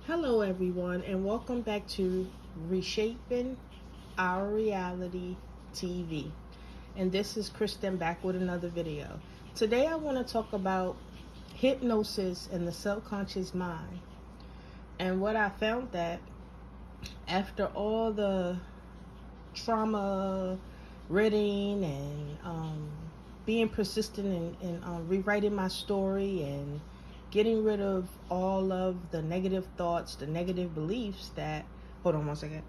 Hello, everyone, and welcome back to Reshaping Our Reality TV. And this is Kristen back with another video. Today, I want to talk about hypnosis and the subconscious mind. And what I found that after all the trauma reading and being persistent in rewriting my story and getting rid of all of the negative thoughts, the negative beliefs that, hold on one second.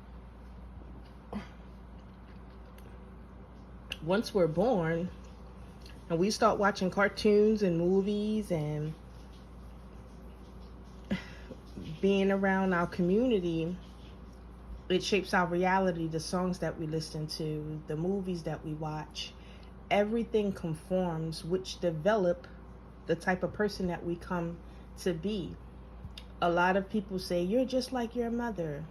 Once we're born and we start watching cartoons and movies and being around our community, it shapes our reality. The songs that we listen to, the movies that we watch, everything conforms, which develop the type of person that we come to be. A lot of people say, you're just like your mother,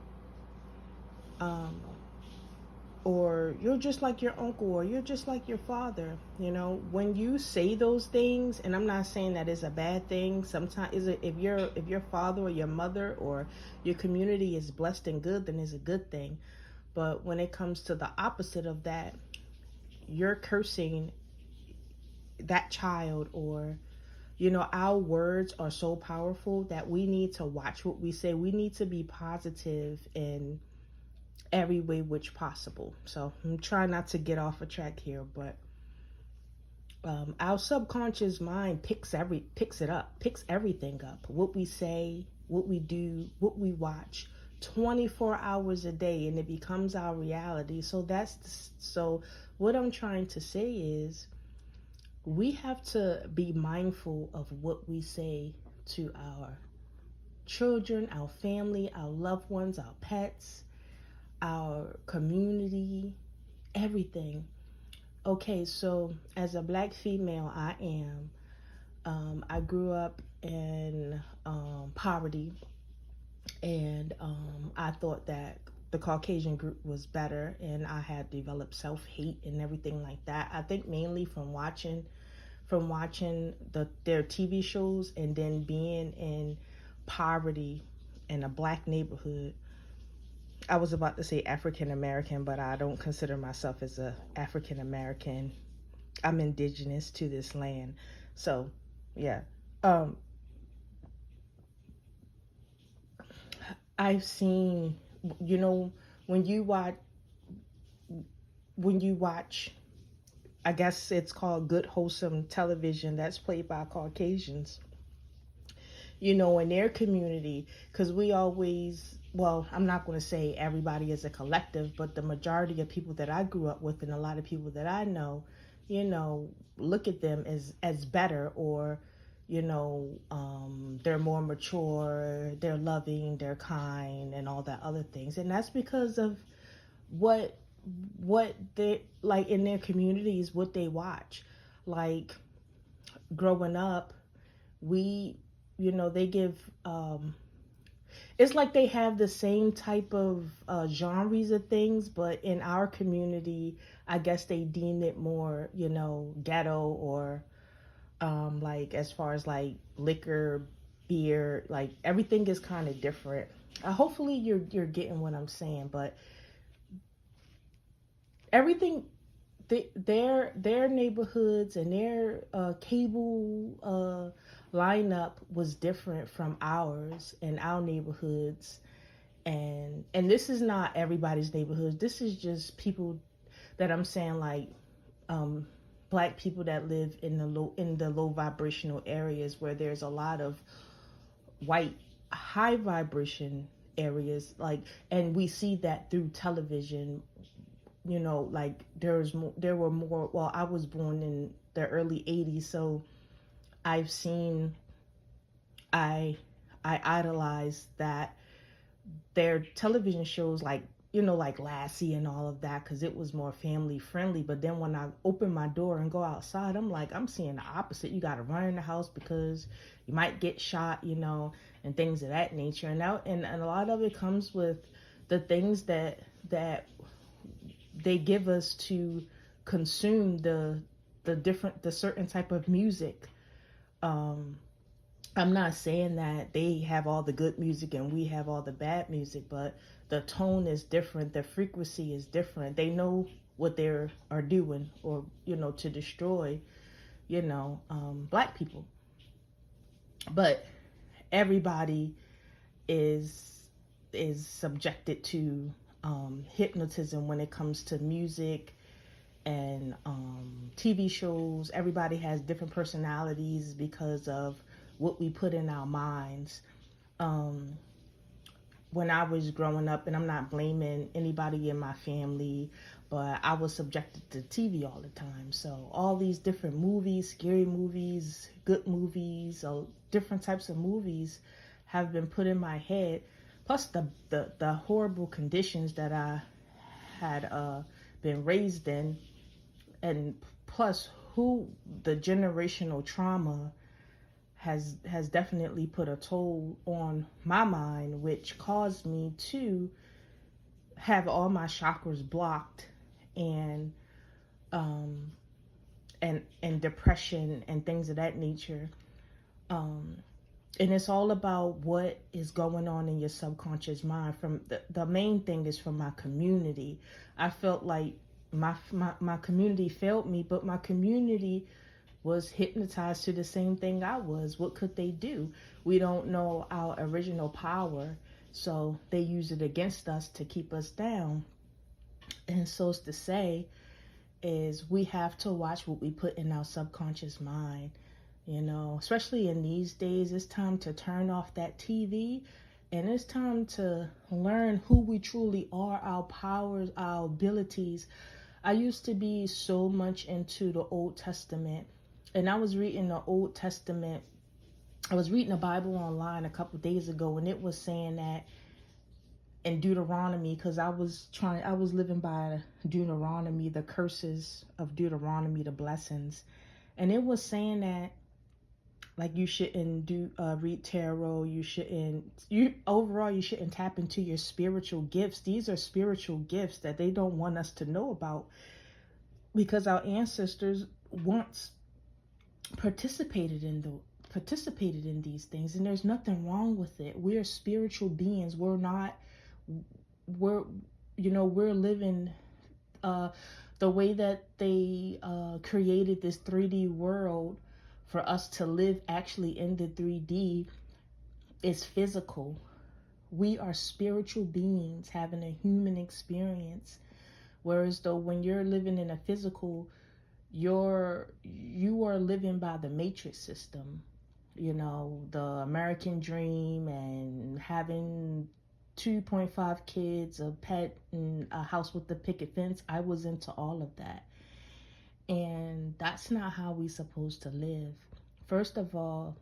or you're just like your uncle, or you're just like your father. You know, when you say those things, and I'm not saying that is a bad thing. Sometimes is it, if your father or your mother or your community is blessed and good, then it's a good thing. But when it comes to the opposite of that, you're cursing that child. Or our words are so powerful that we need to watch what we say. We need to be positive in every way which possible. So I'm trying not to get off a track here, but our subconscious mind picks everything up. What we say, what we do, what we watch, 24 hours a day, and it becomes our reality. So what I'm trying to say is we have to be mindful of what we say to our children, our family, our loved ones, our pets, our community, everything. Okay, so as a black female, I grew up in poverty, and I thought that the Caucasian group was better, and I had developed self-hate and everything like that. I think mainly from watching their TV shows, and then being in poverty in a black neighborhood. I was about to say African American, but I don't consider myself as a African American. I'm indigenous to this land. So, yeah. Um, I've seen, you know, when you watch, when you watch, I guess it's called good, wholesome television that's played by Caucasians, in their community, because we always, well, I'm not going to say everybody is a collective, but the majority of people that I grew up with and a lot of people that I know, look at them as better, or they're more mature, they're loving, they're kind, and all that other things. And that's because of what they like in their communities, what they watch. Like, growing up, we they give it's like they have the same type of genres of things, but in our community, I guess they deem it more, ghetto, or like as far as like liquor, beer, like everything is kind of different. Hopefully you're getting what I'm saying, but everything, their neighborhoods and their cable lineup was different from ours and our neighborhoods. And this is not everybody's neighborhoods. This is just people that I'm saying, like, um, black people that live in the low vibrational areas, where there's a lot of white high vibration areas, like, and we see that through television. Like, there were more. Well, I was born in the early 80s, so I've seen, I I idolized that, their television shows, like, like Lassie and all of that, because it was more family friendly. But then when I open my door and go outside, I'm seeing the opposite. You got to run in the house because you might get shot, and things of that nature. And a lot of it comes with the things that they give us to consume, the certain type of music, I'm not saying that they have all the good music and we have all the bad music, but the tone is different, the frequency is different. They know what they are doing, or to destroy, black people. But everybody is subjected to hypnotism when it comes to music and TV shows. Everybody has different personalities because of what we put in our minds. Um, when I was growing up, and I'm not blaming anybody in my family, but I was subjected to TV all the time. So all these different movies, scary movies, good movies, so different types of movies have been put in my head. Plus the horrible conditions that I had been raised in, and plus who the generational trauma has definitely put a toll on my mind, which caused me to have all my chakras blocked, and um and depression and things of that nature. um and it's all about what is going on in your subconscious mind. From the main thing is from my community. I felt like my community failed me, but my community was hypnotized to the same thing I was. What could they do? We don't know our original power, so they use it against us to keep us down. And so it's to say is we have to watch what we put in our subconscious mind. Especially in these days, it's time to turn off that TV, and it's time to learn who we truly are, our powers, our abilities. I used to be so much into the Old Testament, and I was reading the Old Testament. I was reading the Bible online a couple days ago, and it was saying that in Deuteronomy, because I was living by Deuteronomy, the curses of Deuteronomy, the blessings, and it was saying that, like, you shouldn't do read tarot. You shouldn't tap into your spiritual gifts. These are spiritual gifts that they don't want us to know about, because our ancestors once participated in these things, and there's nothing wrong with it. We're spiritual beings. We're living the way that they created this 3D world for us to live actually in the 3D is physical. We are spiritual beings having a human experience. Whereas though when you're living in a physical, you are living by the matrix system. The American dream, and having 2.5 kids, a pet, and a house with the picket fence. I was into all of that. And that's not how we supposed to live. First of all,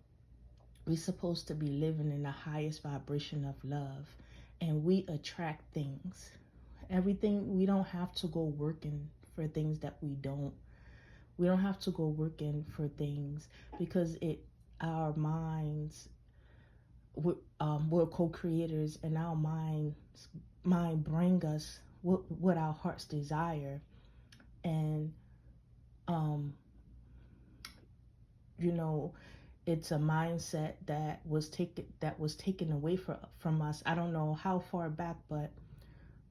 we supposed to be living in the highest vibration of love, and we attract things. Everything, we don't have to go working for things that we don't have to go working for things, because our minds, we're co-creators, and our mind bring us what our hearts desire. And um you know it's a mindset that was taken away from us. I don't know how far back, but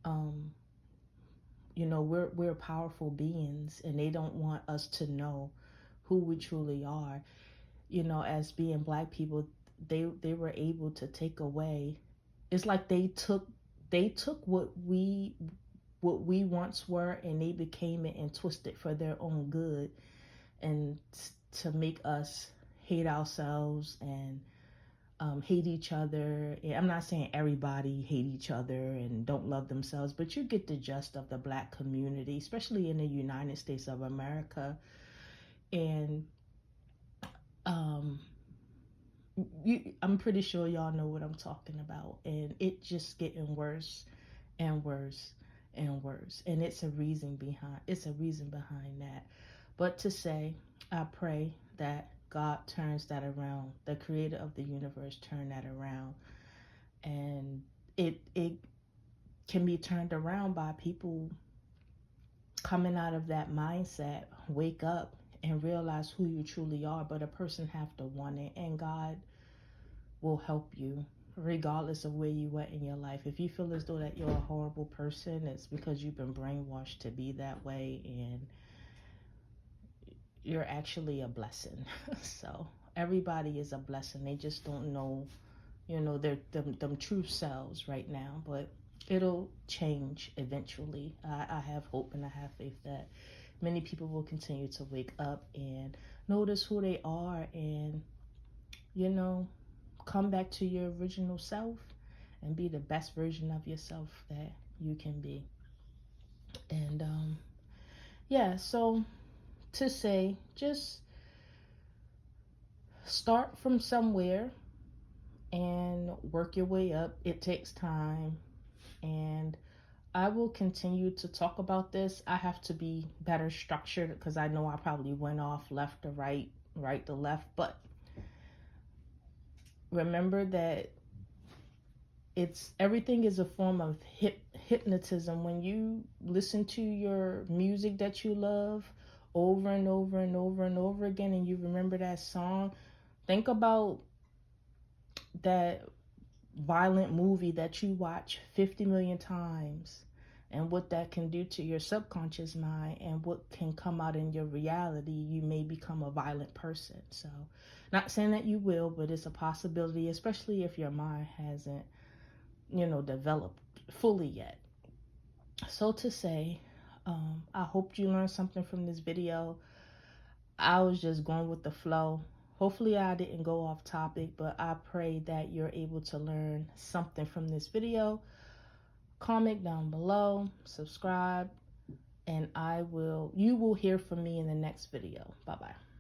um we're powerful beings, and they don't want us to know who we truly are. As being black people, they were able to take away. It's like they took what we once were, and they became it and twisted for their own good, and to make us hate ourselves and hate each other. And I'm not saying everybody hate each other and don't love themselves, but you get the gist of the black community, especially in the United States of America. And um, I'm pretty sure y'all know what I'm talking about, and it just getting worse and worse and worse. And it's a reason behind that. But to say, I pray that God turns that around, the creator of the universe turn that around. And it can be turned around by people coming out of that mindset, wake up and realize who you truly are. But a person have to want it, and God will help you regardless of where you at in your life. If you feel as though that you're a horrible person, it's because you've been brainwashed to be that way, and you're actually a blessing. So everybody is a blessing. They just don't know, their them true selves right now, but it'll change eventually. I have hope and I have faith that many people will continue to wake up and notice who they are, and come back to your original self and be the best version of yourself that you can be. And yeah, so to say, just start from somewhere and work your way up. It takes time, and I will continue to talk about this. I have to be better structured because I know I probably went off left to right, right to left, but remember that everything is a form of hypnotism. When you listen to your music that you love over and over and over and over again, and you remember that song, think about that violent movie that you watch 50 million times, and what that can do to your subconscious mind, and what can come out in your reality. You may become a violent person. So not saying that you will, but it's a possibility, especially if your mind hasn't developed fully yet. So to say, I hope you learned something from this video. I was just going with the flow. Hopefully I didn't go off topic, but I pray that you're able to learn something from this video. Comment down below, subscribe, and you will hear from me in the next video. Bye-bye.